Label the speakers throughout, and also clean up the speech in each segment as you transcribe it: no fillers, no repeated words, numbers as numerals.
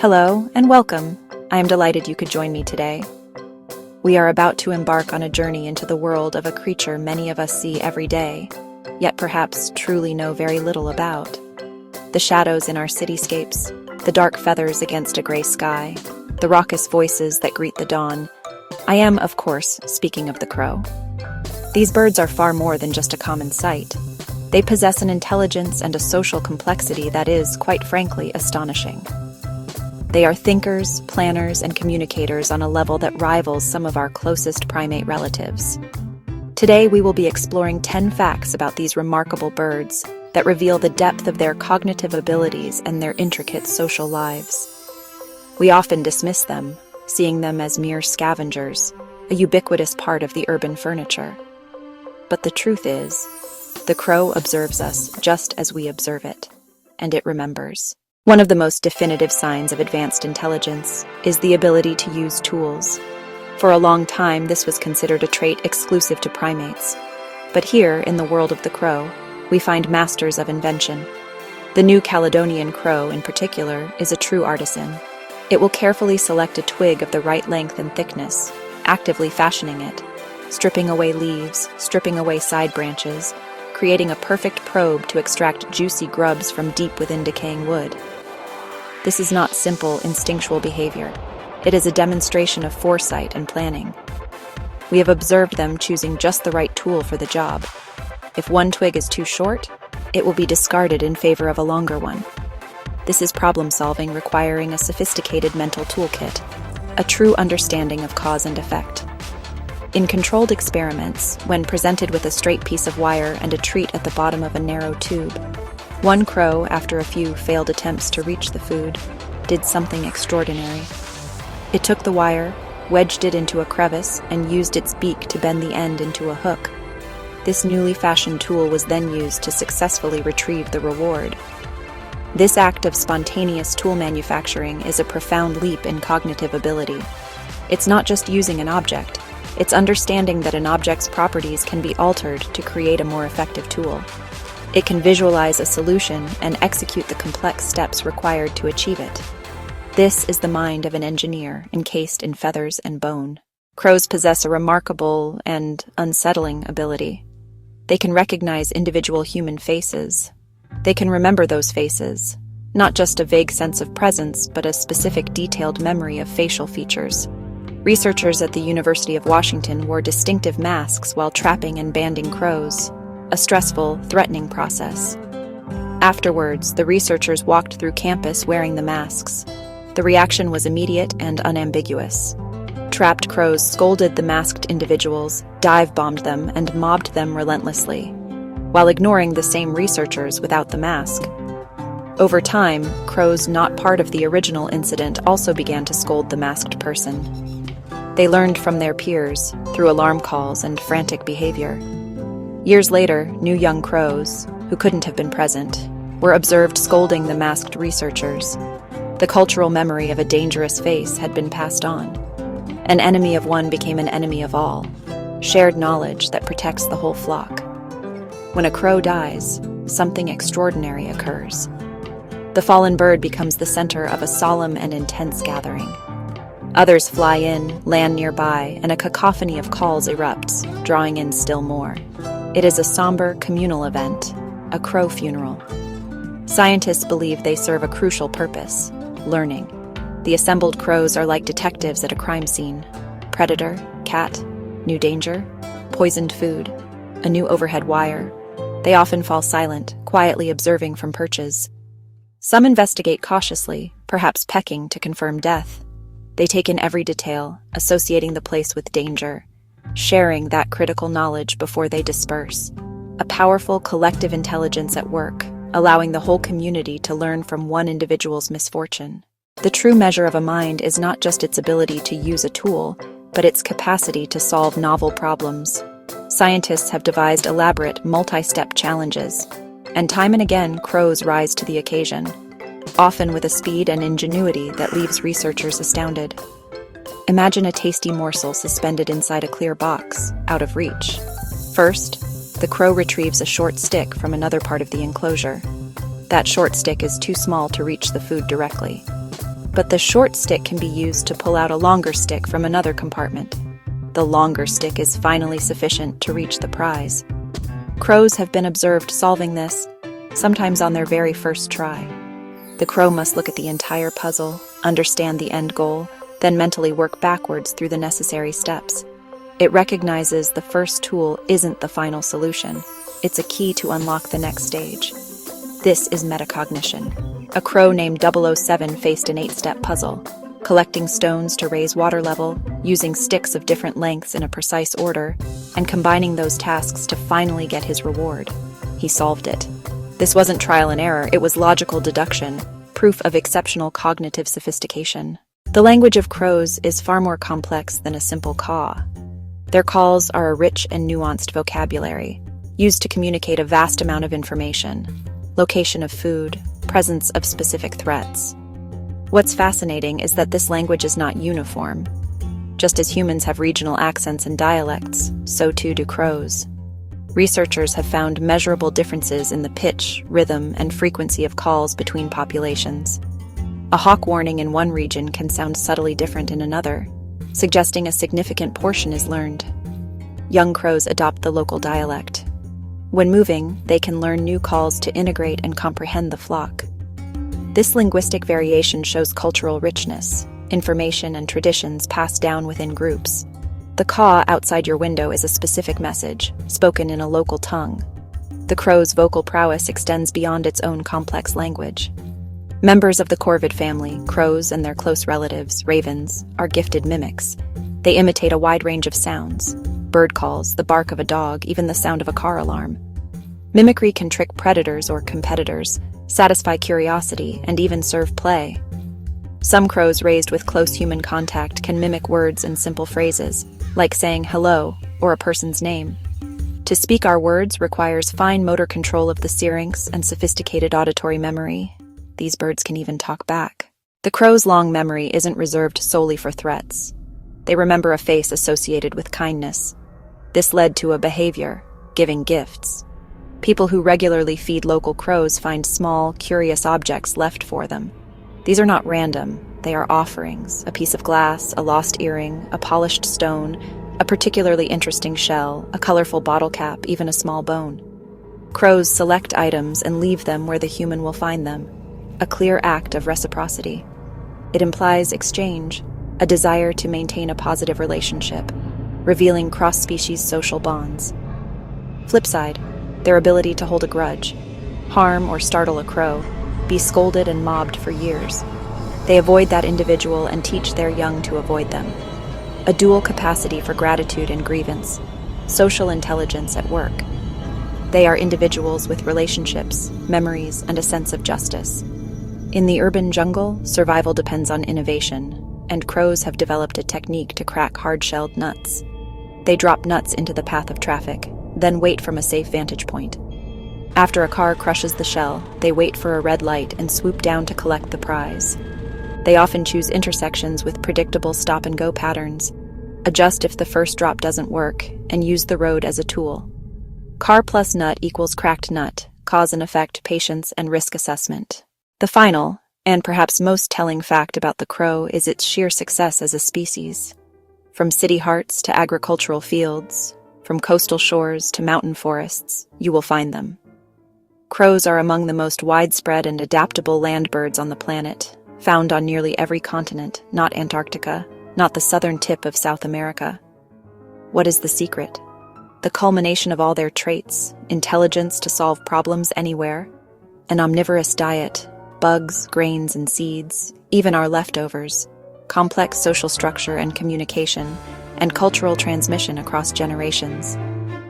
Speaker 1: Hello and welcome. I am delighted you could join me today. We are about to embark on a journey into the world of a creature many of us see every day, yet perhaps truly know very little about. The shadows in our cityscapes, the dark feathers against a gray sky, the raucous voices that greet the dawn. I am, of course, speaking of the crow. These birds are far more than just a common sight. They possess an intelligence and a social complexity that is, quite frankly, astonishing. They are thinkers, planners, and communicators on a level that rivals some of our closest primate relatives. Today, we will be exploring 10 facts about these remarkable birds that reveal the depth of their cognitive abilities and their intricate social lives. We often dismiss them, seeing them as mere scavengers, a ubiquitous part of the urban furniture. But the truth is, the crow observes us just as we observe it, and it remembers. One of the most definitive signs of advanced intelligence is the ability to use tools. For a long time, this was considered a trait exclusive to primates. But here, in the world of the crow, we find masters of invention. The New Caledonian crow, in particular, is a true artisan. It will carefully select a twig of the right length and thickness, actively fashioning it, stripping away leaves, stripping away side branches, creating a perfect probe to extract juicy grubs from deep within decaying wood. This is not simple, instinctual behavior. It is a demonstration of foresight and planning. We have observed them choosing just the right tool for the job. If one twig is too short, it will be discarded in favor of a longer one. This is problem-solving requiring a sophisticated mental toolkit, a true understanding of cause and effect. In controlled experiments, when presented with a straight piece of wire and a treat at the bottom of a narrow tube, one crow, after a few failed attempts to reach the food, did something extraordinary. It took the wire, wedged it into a crevice, and used its beak to bend the end into a hook. This newly fashioned tool was then used to successfully retrieve the reward. This act of spontaneous tool manufacturing is a profound leap in cognitive ability. It's not just using an object, it's understanding that an object's properties can be altered to create a more effective tool. It can visualize a solution and execute the complex steps required to achieve it. This is the mind of an engineer encased in feathers and bone. Crows possess a remarkable and unsettling ability. They can recognize individual human faces. They can remember those faces, not just a vague sense of presence, but a specific detailed memory of facial features. Researchers at the University of Washington wore distinctive masks while trapping and banding crows, a stressful, threatening process. Afterwards, the researchers walked through campus wearing the masks. The reaction was immediate and unambiguous. Trapped crows scolded the masked individuals, dive-bombed them, and mobbed them relentlessly, while ignoring the same researchers without the mask. Over time, crows not part of the original incident also began to scold the masked person. They learned from their peers through alarm calls and frantic behavior. Years later, new young crows, who couldn't have been present, were observed scolding the masked researchers. The cultural memory of a dangerous face had been passed on. An enemy of one became an enemy of all, shared knowledge that protects the whole flock. When a crow dies, something extraordinary occurs. The fallen bird becomes the center of a solemn and intense gathering. Others fly in, land nearby, and a cacophony of calls erupts, drawing in still more. It is a somber, communal event, a crow funeral. Scientists believe they serve a crucial purpose: learning. The assembled crows are like detectives at a crime scene. Predator, cat, new danger, poisoned food, a new overhead wire. They often fall silent, quietly observing from perches. Some investigate cautiously, perhaps pecking to confirm death. They take in every detail, associating the place with danger, sharing that critical knowledge before they disperse. A powerful collective intelligence at work, allowing the whole community to learn from one individual's misfortune. The true measure of a mind is not just its ability to use a tool, but its capacity to solve novel problems. Scientists have devised elaborate, multi-step challenges, and time and again, crows rise to the occasion, often with a speed and ingenuity that leaves researchers astounded. Imagine a tasty morsel suspended inside a clear box, out of reach. First, the crow retrieves a short stick from another part of the enclosure. That short stick is too small to reach the food directly. but the short stick can be used to pull out a longer stick from another compartment. The longer stick is finally sufficient to reach the prize. Crows have been observed solving this, sometimes on their very first try. The crow must look at the entire puzzle, understand the end goal, then mentally work backwards through the necessary steps. It recognizes the first tool isn't the final solution. It's a key to unlock the next stage. This is metacognition. A crow named 007 faced an 8-step puzzle, collecting stones to raise water level, using sticks of different lengths in a precise order, and combining those tasks to finally get his reward. He solved it. This wasn't trial and error, it was logical deduction, proof of exceptional cognitive sophistication. The language of crows is far more complex than a simple caw. Their calls are a rich and nuanced vocabulary, used to communicate a vast amount of information: location of food, presence of specific threats. What's fascinating is that this language is not uniform. Just as humans have regional accents and dialects, so too do crows. Researchers have found measurable differences in the pitch, rhythm, and frequency of calls between populations. A hawk warning in one region can sound subtly different in another, suggesting a significant portion is learned. Young crows adopt the local dialect. When moving, they can learn new calls to integrate and comprehend the flock. This linguistic variation shows cultural richness, information and traditions passed down within groups. The caw outside your window is a specific message, spoken in a local tongue. The crow's vocal prowess extends beyond its own complex language. Members of the corvid family, crows and their close relatives, ravens, are gifted mimics. They imitate a wide range of sounds: bird calls, the bark of a dog, even the sound of a car alarm. Mimicry can trick predators or competitors, satisfy curiosity, and even serve play. Some crows raised with close human contact can mimic words and simple phrases, like saying hello or a person's name. To speak our words requires fine motor control of the syrinx and sophisticated auditory memory. These birds can even talk back. The crow's long memory isn't reserved solely for threats. They remember a face associated with kindness. This led to a behavior, giving gifts. People who regularly feed local crows find small, curious objects left for them. These are not random, they are offerings: a piece of glass, a lost earring, a polished stone, a particularly interesting shell, a colorful bottle cap, even a small bone. Crows select items and leave them where the human will find them. A clear act of reciprocity. It implies exchange, a desire to maintain a positive relationship, revealing cross-species social bonds. Flip side, their ability to hold a grudge, harm or startle a crow, be scolded and mobbed for years. They avoid that individual and teach their young to avoid them. A dual capacity for gratitude and grievance, social intelligence at work. They are individuals with relationships, memories, and a sense of justice. In the urban jungle, survival depends on innovation, and crows have developed a technique to crack hard-shelled nuts. They drop nuts into the path of traffic, then wait from a safe vantage point. After a car crushes the shell, they wait for a red light and swoop down to collect the prize. They often choose intersections with predictable stop-and-go patterns, adjust if the first drop doesn't work, and use the road as a tool. Car plus nut equals cracked nut, cause and effect, patience, and risk assessment. The final, and perhaps most telling fact about the crow is its sheer success as a species. From city hearts to agricultural fields, from coastal shores to mountain forests, you will find them. Crows are among the most widespread and adaptable land birds on the planet, found on nearly every continent, not Antarctica, not the southern tip of South America. What is the secret? The culmination of all their traits: intelligence to solve problems anywhere, an omnivorous diet, bugs, grains, and seeds, even our leftovers, complex social structure and communication, and cultural transmission across generations.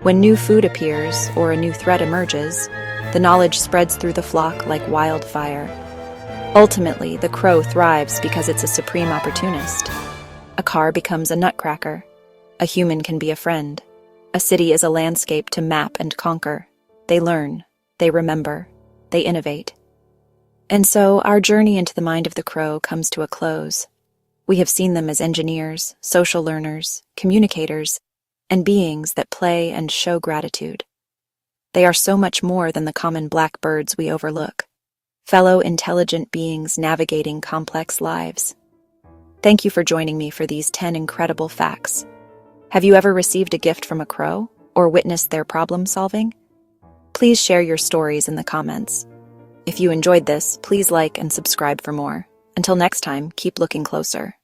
Speaker 1: When new food appears or a new threat emerges, the knowledge spreads through the flock like wildfire. Ultimately, the crow thrives because it's a supreme opportunist. A car becomes a nutcracker. A human can be a friend. A city is a landscape to map and conquer. They learn, they remember, they innovate. And so our journey into the mind of the crow comes to a close. We have seen them as engineers, social learners, communicators, and beings that play and show gratitude. They are so much more than the common black birds we overlook. fellow intelligent beings navigating complex lives. Thank you for joining me for these 10 incredible facts. Have you ever received a gift from a crow or witnessed their problem solving? Please share your stories in the comments. If you enjoyed this, please like and subscribe for more. Until next time, keep looking closer.